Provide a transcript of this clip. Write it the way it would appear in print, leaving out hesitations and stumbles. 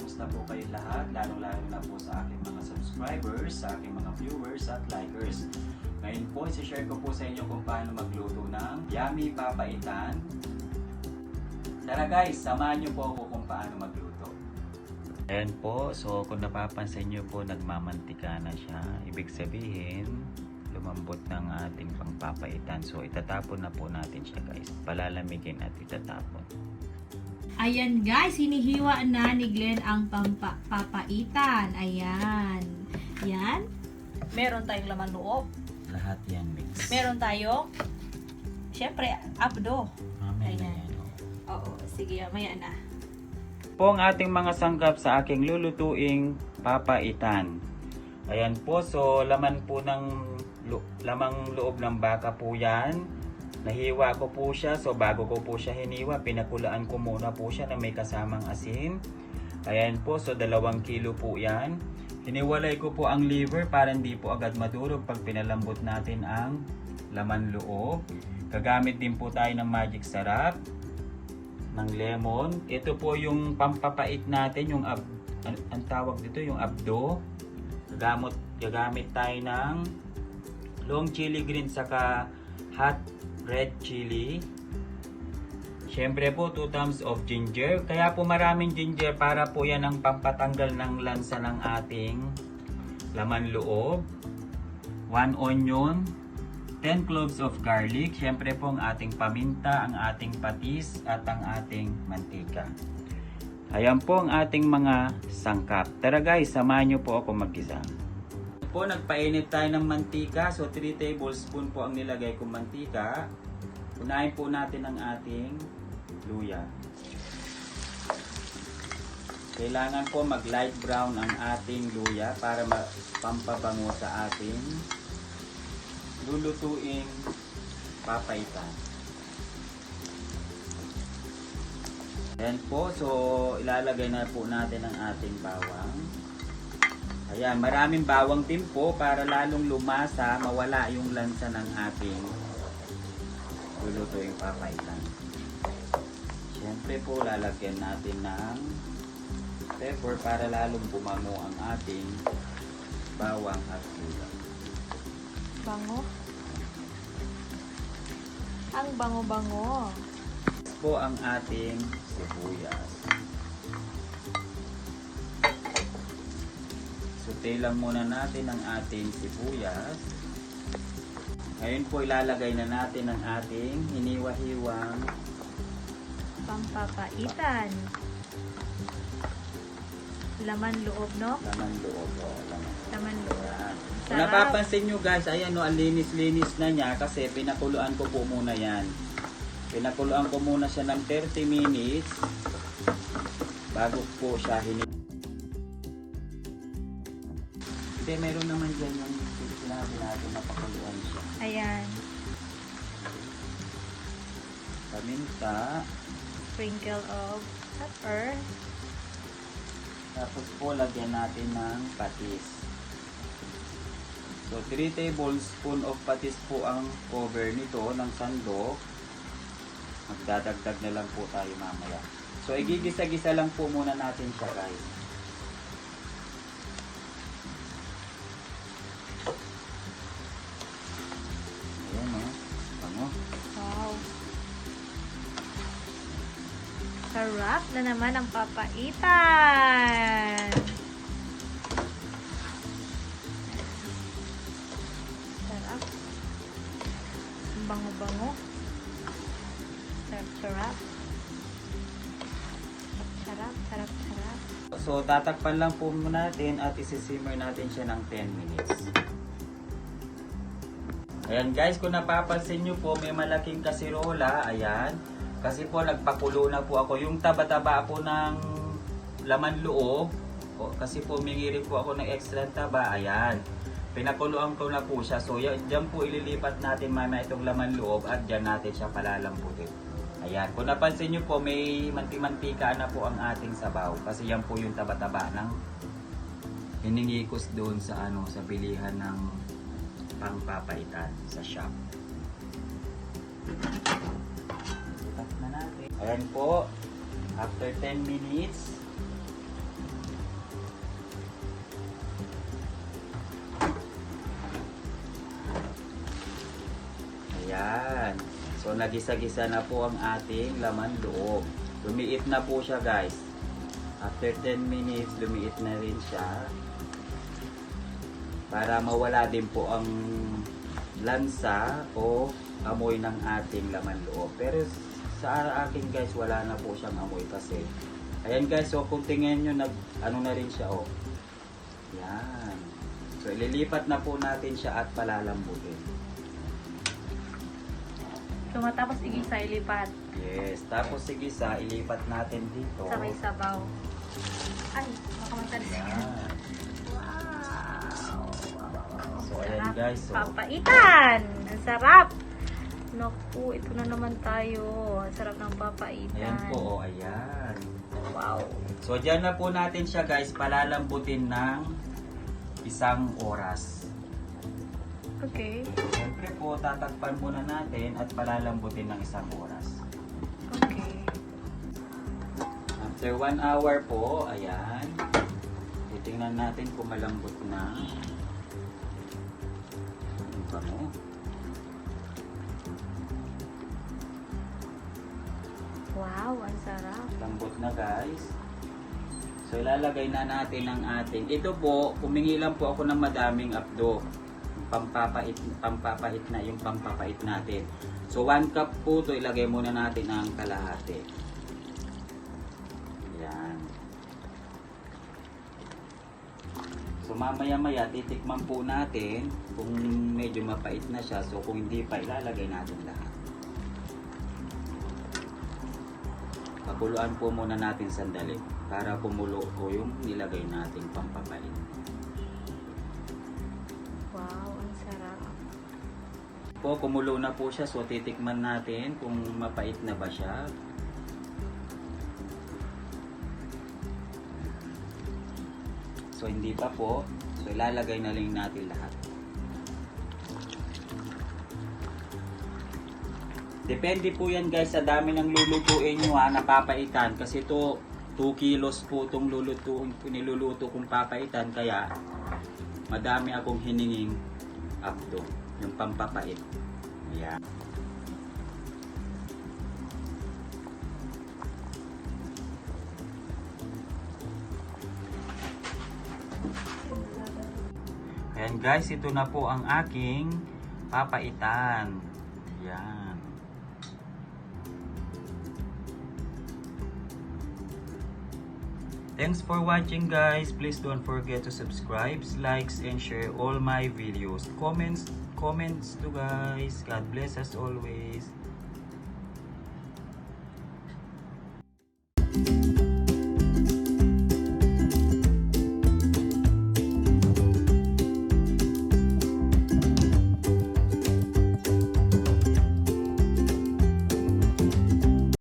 Kamusta po kayo lahat? Lalong-lalo na po sa aking mga subscribers, sa aking mga viewers at likers. Ngayon po, isi-share ko po sa inyo kung paano magluto ng yummy papaitan. Tara guys, samahan niyo po ako kung paano magluto. Ayan po, so kung napapansin niyo po, nagmamantika na siya. Ibig sabihin, lumambot ng ating pangpapaitan. So itatapon na po natin siya guys. Palalamigin at itatapon. Ayan guys, hinihiwa na ni Glenn ang papaitan. Ayan. Yan. Meron tayong laman loob. Lahat yan mix. Meron tayong, syempre, apdo. Mamaya na Ayan. yan. Oo, sige, maya na. Po ang ating mga sangkap sa aking lulutuing papaitan. Ayan po, so laman po ng lamang loob ng baka po yan. Nahiwa ko po siya, so bago ko po siya hiniwa, pinakulaan ko muna po siya na may kasamang asin. Ayan po, so 2 kilo po yan. Hiniwalay ko po ang liver para hindi po agad madurog pag pinalambot natin ang laman loob. Gagamit din po tayo ng magic sarap, ng lemon. Ito po yung pampapait natin, yung ang tawag dito, yung abdo. Gagamit tayo ng long chili green saka hot red chili. Siyempre po 2 thumbs of ginger. Kaya po maraming ginger para po yan ang pampatanggal ng lansa ng ating laman loob. 1 onion, 10 cloves of garlic. Siyempre po ang ating paminta, ang ating patis at ang ating mantika. Ayan po ang ating mga sangkap. Tara guys, samahan nyo po ako mag-isa. Po, nagpainit tayo ng mantika. So 3 tablespoon po ang nilagay kong mantika. Unahin po natin ang ating luya. Kailangan po mag light brown ang ating luya para pampabango sa ating lulutuing papaitan. Ayan po, so ilalagay na po natin ang ating bawang. Ayan, maraming bawang din po para lalong lumasa, mawala yung lansa ng ating lulutuing papaitan. Siyempre po, lalagyan natin ng pepper para lalong bumango ang ating bawang at luya. Bango. Ang bango-bango. Po ang ating sibuyas. Sauté lang muna natin ang ating sibuyas. Ngayon po ilalagay na natin ang ating hiniwa-hiwang Pampapaitan. Laman loob, no? laman loob. Laman loob. Ayan. Kung Sarap. napapansin nyo guys, ayan no, ang linis-linis na niya kasi pinakuluan ko po muna yan. Pinakuluan ko muna siya ng 30 minutes bago po siya hiniwa. Hindi, meron naman dyan yung sinabi natin na pakuluan siya. Ayan. Paminta. Sprinkle of pepper. Tapos po, lagyan natin ng patis. So, 3 tablespoon of patis po ang cover nito ng sandok. Magdadagdag na lang po tayo mamaya. So, igigisa-gisa lang po muna natin siya guys. Wow. Sarap na naman ang papaitan. Sarap. Bango-bango. Sarap. Sarap. So, tatakpan lang po natin at isisimmer natin siya ng 10 minutes. Ayan guys, kung napapansin nyo po, may malaking kasirola. Ayan. Kasi po, nagpakulo na po ako. Yung taba-taba po ng laman loob. Kasi po, mingirin po ako ng extra taba. Ayan. Pinakuluan ko na po siya. So, dyan po ililipat natin mamaya itong laman loob at dyan natin siya palalambutin. Ayan. Kung napansin nyo po, may manti-mantika na po ang ating sabaw. Kasi yan po yung taba-taba ng hiningikos doon sa sa bilihan ng pangpapaitan sa shop. Tap na natin. Ayan po. After 10 minutes, Ayan. So, nagisa-gisa na po ang ating laman loob. Lumiit na po siya, guys. After 10 minutes, lumiit na rin siya. Para mawala din po ang lansa o amoy ng ating laman loob. Pero sa akin, guys, wala na po siyang amoy kasi. Ayan, guys. So, kung tingnan nyo, ano na rin siya, oh. Yan. So, ililipat na po natin siya at palalambutin. So, matapos igisa, ilipat. Yes. Tapos, igisa, ilipat natin dito. Sa may sabaw. Ay, makamantalis. Yan. Wow! So, ayan, guys. So, Papaitan! Ang sarap! Naku, ito na naman tayo. Ang sarap ng papaitan. ayan po, oh. Ayan. Wow! So, dyan na po natin siya, guys, palalambutin ng 1 oras. Okay. Siyempre po, tatakpan muna natin at palalambutin ng 1 oras. Okay. After 1 hour po, ayan. Titingnan natin kung malambot na. Ano ba mo? Wow, ang sarap. Lambot na, guys. So, ilalagay na natin ang ating. Ito po, humingi lang po ako ng madaming apdo. Pampapait na yung pampapait natin. So, 1 cup po ito, ilagay muna natin ang kalahati. Yan. So, mamaya-maya, titikman po natin kung medyo mapait na siya. So, kung hindi pa, ilalagay natin lahat. Pakuluan po muna natin sandali para kumulo po yung nilagay nating pampapait. Wow, ang sarap. Po, kumulo na po siya. So, titikman natin kung mapait na ba siya. So, hindi pa po. So, ilalagay na lang natin lahat. Depende po yan, guys, sa dami ng lulutuin nyo, ha, na papaitan. Kasi ito, 2 kilos po itong niluluto kong papaitan. Kaya, madami akong hininging apdo, yung pampapait. Ayan. Ayan, guys, ito na po ang aking papaitan. Ayan. Thanks for watching, guys. Please don't forget to subscribe, likes, and share all my videos. Comments to guys. God bless us always.